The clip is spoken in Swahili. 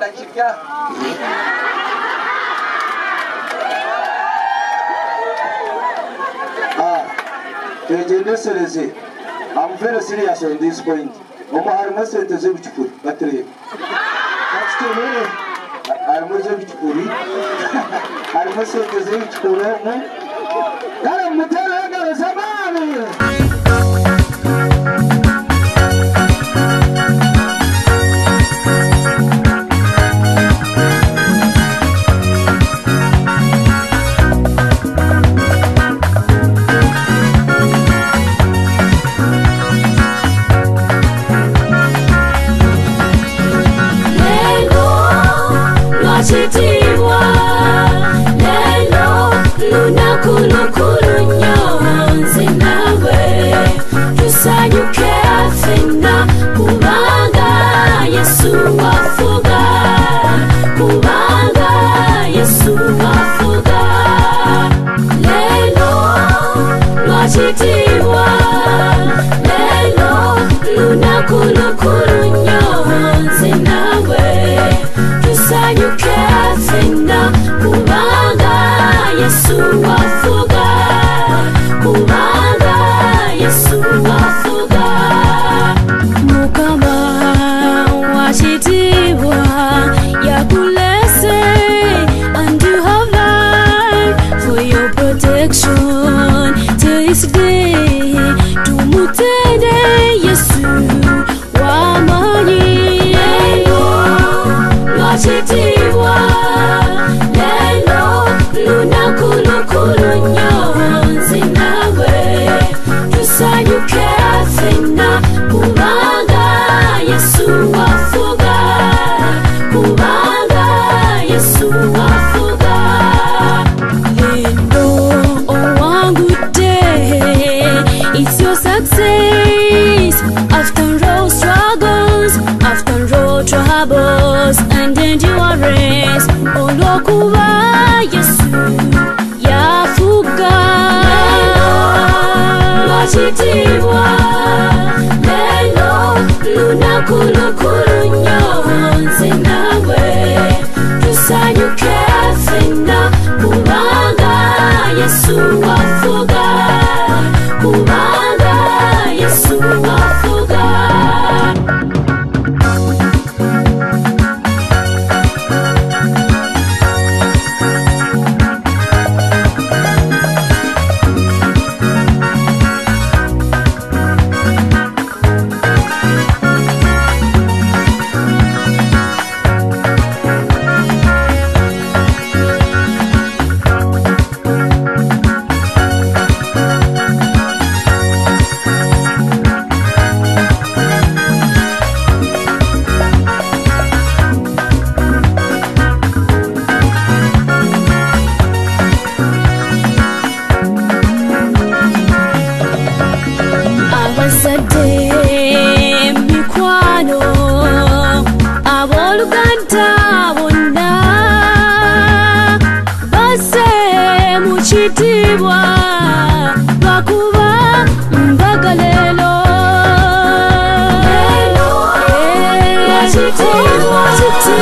Tachika. I'm very serious on this point. Omar must say to Zebchipur, but that's the way I must have to put it. I must say to Zebchipur. I'm Chitiwa, lelo, luna kulu kulu nyonzi nawe. Tusanyuke afina, kubanga Yesu wafuga. Kubanga Yesu wafuga. Lelo, chitiwa, lelo, luna kulu kulu nyonzi nawe. Tusanyuke afina, kubanga Yesu wafuga. Kubanga Yesu wafuga. Mukama wachitiwa yakulese, and you have life for your protection till this day. Tumutende Yesu wamanyi. Chitiwa, lelo, luna kulu kulu nyonzi nawe. Tusanyuke afina, kubanga Yesu wafuga. Kubanga Yesu wafuga. Lendo owangu te, it's your success. After all struggles, after all troubles and endurance, olokuba Yesu yafuga. Wachitiwa, lelo, luna kulu kulu nyonzi nawe. Tusanyuke afina, kubanga Yesu wafuga. Kubanga Yesu wafuga. Chitiwa, bakuba mbagalelo. Chitiwa, chitiwa.